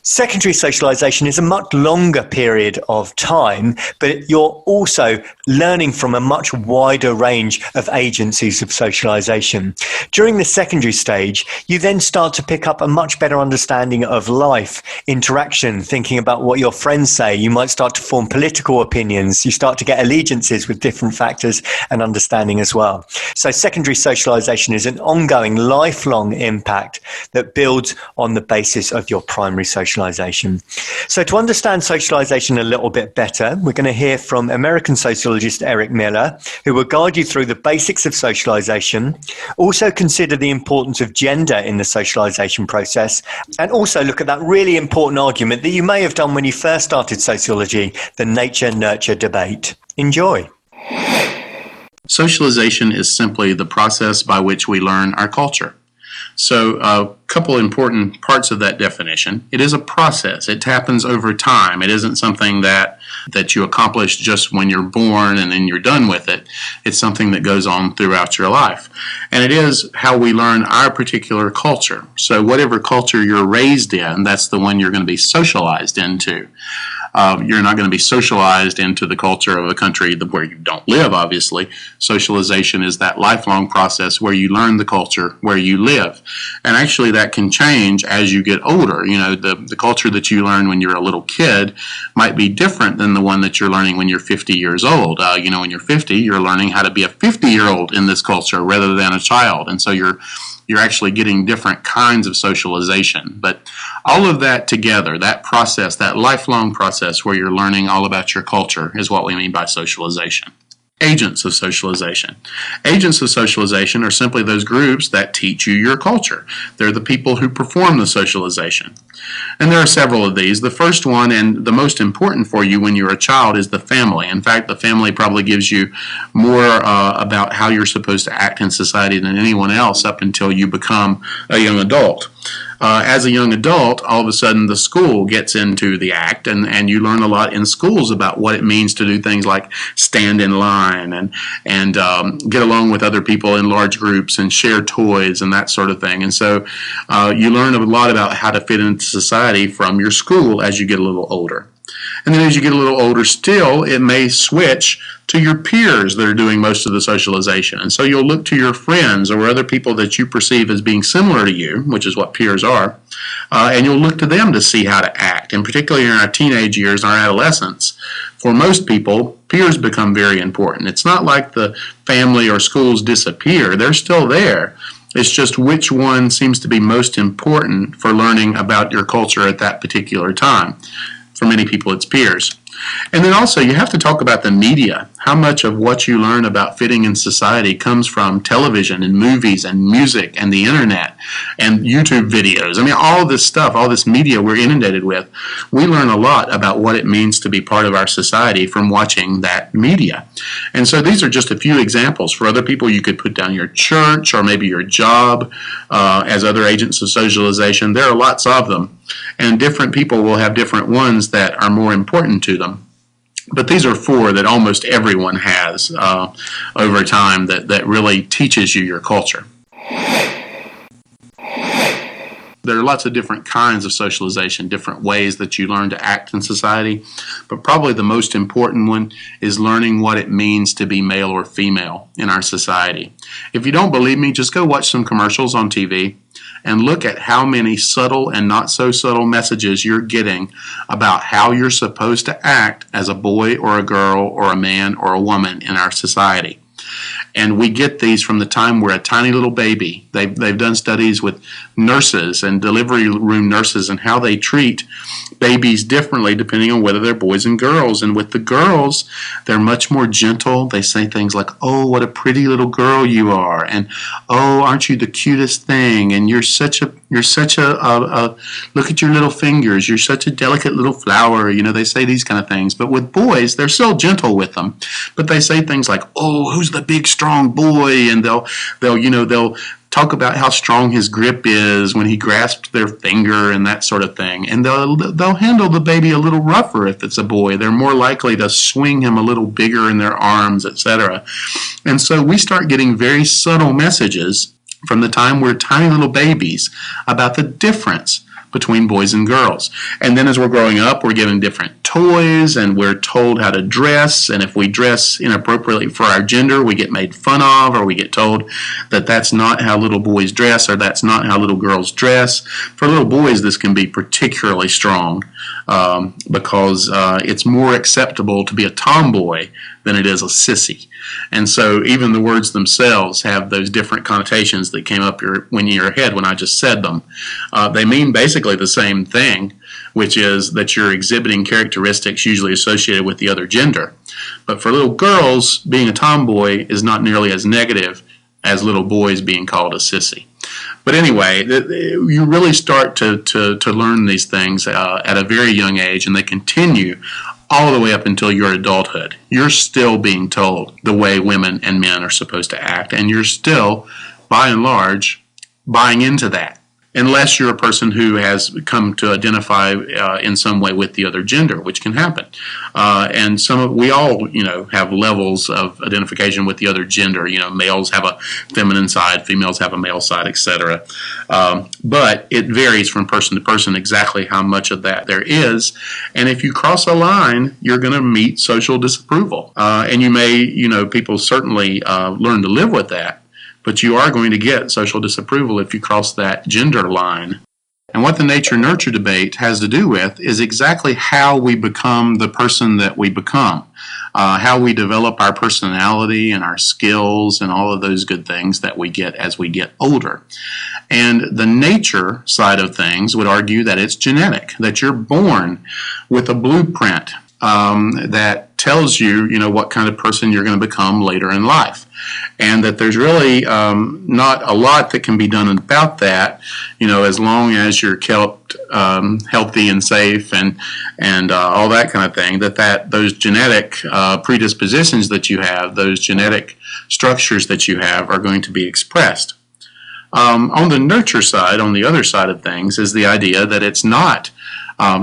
secondary socialization is a much longer period of time, but you're also learning from a much wider range of agencies of socialization. During the secondary stage, you then start to pick up a much better understanding of life in interaction, thinking about what your friends say. You might start to form political opinions. You start to get allegiances with different factors and understanding as well. So secondary socialization is an ongoing, lifelong impact that builds on the basis of your primary socialization. So to understand socialization a little bit better, we're going to hear from American sociologist Eric Miller, who will guide you through the basics of socialization, also consider the importance of gender in the socialization process, and also look at that really important argument that you may have done when you first started sociology, the nature-nurture debate. Enjoy. Socialization is simply the process by which we learn our culture. So a couple important parts of that definition. It is a process. It happens over time. It isn't something that you accomplish just when you're born and then you're done with it. It's something that goes on throughout your life. And it is how we learn our particular culture. So whatever culture you're raised in, that's the one you're going to be socialized into. You're not going to be socialized into the culture of a country where you don't live, obviously. Socialization is that lifelong process where you learn the culture where you live. And actually that can change as you get older. You know, the culture that you learn when you're a little kid might be different than the one that you're learning when you're 50 years old. When you're 50, you're learning how to be a 50-year-old in this culture rather than a child. And so you're actually getting different kinds of socialization. But all of that together, that process, that lifelong process where you're learning all about your culture is what we mean by socialization. Agents of socialization. Agents of socialization are simply those groups that teach you your culture. They're the people who perform the socialization. And there are several of these. The first one, and the most important for you when you're a child, is the family. In fact, the family probably gives you more about how you're supposed to act in society than anyone else up until you become a young adult. As a young adult, all of a sudden the school gets into the act, and you learn a lot in schools about what it means to do things like stand in line and get along with other people in large groups and share toys and that sort of thing. And so you learn a lot about how to fit into society from your school as you get a little older. And then as you get a little older still, it may switch to your peers that are doing most of the socialization. And so you'll look to your friends or other people that you perceive as being similar to you, which is what peers are, and you'll look to them to see how to act. And particularly in our teenage years, our adolescence, for most people, peers become very important. It's not like the family or schools disappear. They're still there. It's just which one seems to be most important for learning about your culture at that particular time. For many people, it's peers. And then also, you have to talk about the media. How much of what you learn about fitting in society comes from television and movies and music and the internet and YouTube videos. I mean, all this stuff, all this media we're inundated with, we learn a lot about what it means to be part of our society from watching that media. And so these are just a few examples. For other people, you could put down your church or maybe your job as other agents of socialization. There are lots of them. And different people will have different ones that are more important to them. But these are four that almost everyone has over time that really teaches you your culture. There are lots of different kinds of socialization, different ways that you learn to act in society, but probably the most important one is learning what it means to be male or female in our society. If you don't believe me, just go watch some commercials on TV and look at how many subtle and not so subtle messages you're getting about how you're supposed to act as a boy or a girl or a man or a woman in our society. And we get these from the time we're a tiny little baby. They've done studies with nurses and delivery room nurses and how they treat babies differently depending on whether they're boys and girls. And with the girls, they're much more gentle. They say things like, "Oh, what a pretty little girl you are," and "Oh, aren't you the cutest thing?" and you're such a look at your little fingers. You're such a delicate little flower." You know, they say these kind of things. But with boys, they're still gentle with them. But they say things like, "Oh, who's the big strong boy?" And they'll talk about how strong his grip is when he grasps their finger and that sort of thing. And they'll handle the baby a little rougher if it's a boy. They're more likely to swing him a little bigger in their arms, etc. And so we start getting very subtle messages from the time we're tiny little babies about the difference between boys and girls. And then as we're growing up, we're given different toys, and we're told how to dress, and if we dress inappropriately for our gender, we get made fun of, or we get told that that's not how little boys dress, or that's not how little girls dress. For little boys, this can be particularly strong because it's more acceptable to be a tomboy than it is a sissy. And so even the words themselves have those different connotations that came up in your head when I just said them. They mean basically the same thing, which is that you're exhibiting characteristics usually associated with the other gender. But for little girls, being a tomboy is not nearly as negative as little boys being called a sissy. But anyway, you really start to learn these things at a very young age, and they continue all the way up until your adulthood. You're still being told the way women and men are supposed to act, and you're still, by and large, buying into that, unless you're a person who has come to identify in some way with the other gender, which can happen. And we all, have levels of identification with the other gender. Males have a feminine side, females have a male side, etc. But it varies from person to person exactly how much of that there is. And if you cross a line, you're going to meet social disapproval. And you may, people certainly learn to live with that. But you are going to get social disapproval if you cross that gender line. And what the nature-nurture debate has to do with is exactly how we become the person that we become, how we develop our personality and our skills and all of those good things that we get as we get older. And the nature side of things would argue that it's genetic, that you're born with a blueprint that tells you, what kind of person you're going to become later in life. And that there's really not a lot that can be done about that, as long as you're kept healthy and safe and all that kind of thing, that those genetic predispositions that you have, those genetic structures that you have are going to be expressed. On the nurture side, on the other side of things, is the idea that it's not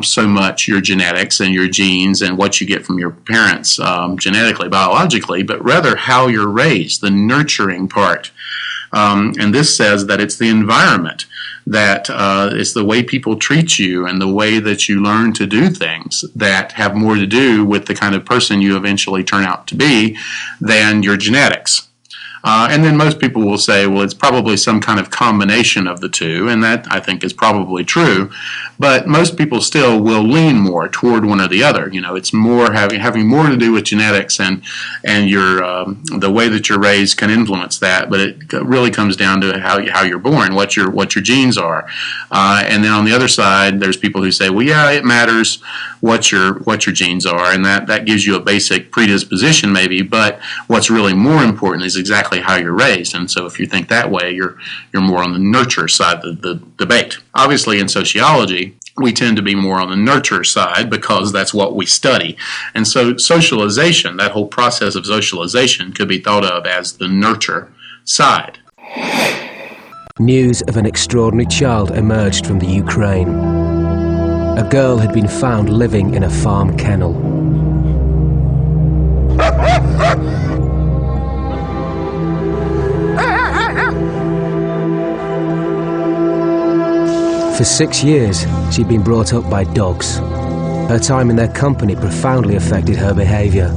so much your genetics and your genes and what you get from your parents genetically, biologically, but rather how you're raised, the nurturing part. And this says that it's the environment, that it's the way people treat you and the way that you learn to do things that have more to do with the kind of person you eventually turn out to be than your genetics. And then most people will say, well, it's probably some kind of combination of the two, and that I think is probably true. But most people still will lean more toward one or the other. It's more having more to do with genetics, and your the way that you're raised can influence that. But it really comes down to how you're born, what your genes are. And then on the other side, there's people who say, well, yeah, it matters what your genes are, and that gives you a basic predisposition maybe. But what's really more important is exactly how you're raised. And so if you think that way, you're more on the nurture side of the debate. Obviously, in sociology, we tend to be more on the nurture side because that's what we study. And so socialization, that whole process of socialization, could be thought of as the nurture side. News of an extraordinary child emerged from the Ukraine. A girl had been found living in a farm kennel. For 6 years, she'd been brought up by dogs. Her time in their company profoundly affected her behaviour.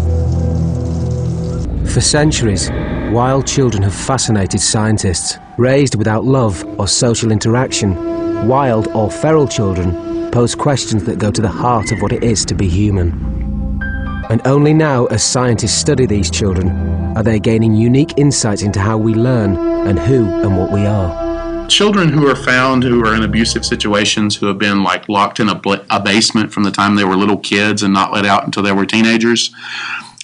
For centuries, wild children have fascinated scientists. Raised without love or social interaction, wild or feral children pose questions that go to the heart of what it is to be human. And only now, as scientists study these children, are they gaining unique insights into how we learn and who and what we are. Children who are found who are in abusive situations, who have been locked in a basement from the time they were little kids and not let out until they were teenagers,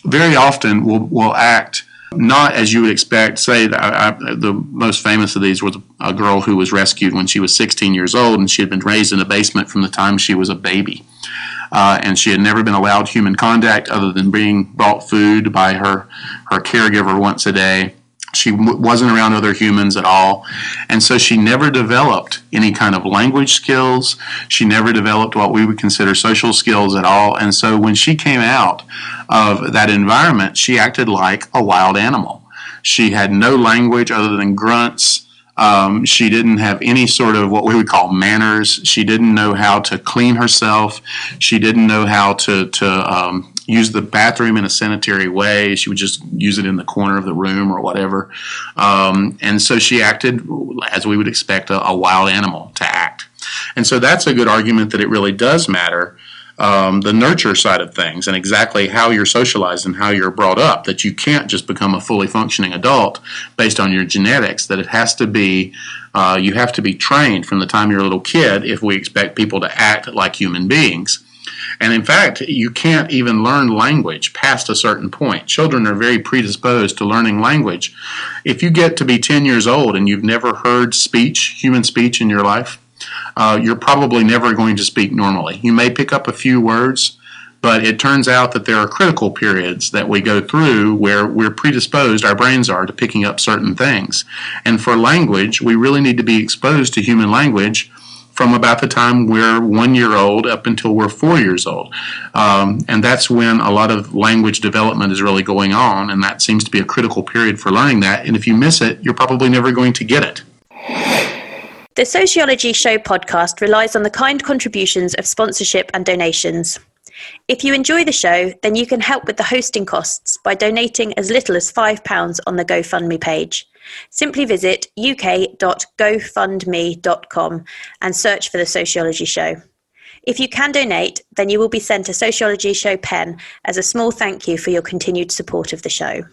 very often will act not as you would expect. Say, the most famous of these was a girl who was rescued when she was 16 years old, and she had been raised in a basement from the time she was a baby. And she had never been allowed human contact other than being brought food by her caregiver once a day. She wasn't around other humans at all. And so she never developed any kind of language skills. She never developed what we would consider social skills at all. And so when she came out of that environment, she acted like a wild animal. She had no language other than grunts. She didn't have any sort of what we would call manners. She didn't know how to clean herself. She didn't know how to use the bathroom in a sanitary way. She would just use it in the corner of the room or whatever. And so she acted as we would expect a wild animal to act. And so that's a good argument that it really does matter, the nurture side of things and exactly how you're socialized and how you're brought up, that you can't just become a fully functioning adult based on your genetics, that it has to be, you have to be trained from the time you're a little kid if we expect people to act like human beings. And in fact, you can't even learn language past a certain point. Children are very predisposed to learning language. If you get to be 10 years old and you've never heard speech, human speech in your life, you're probably never going to speak normally. You may pick up a few words, but it turns out that there are critical periods that we go through where we're predisposed, our brains are, to picking up certain things. And for language, we really need to be exposed to human language from about the time we're 1 year old up until we're 4 years old. And that's when a lot of language development is really going on, and that seems to be a critical period for learning that. And if you miss it, you're probably never going to get it. The Sociology Show podcast relies on the kind contributions of sponsorship and donations. If you enjoy the show, then you can help with the hosting costs by donating as little as £5 on the GoFundMe page. Simply visit uk.gofundme.com and search for the Sociology Show. If you can donate, then you will be sent a Sociology Show pen as a small thank you for your continued support of the show.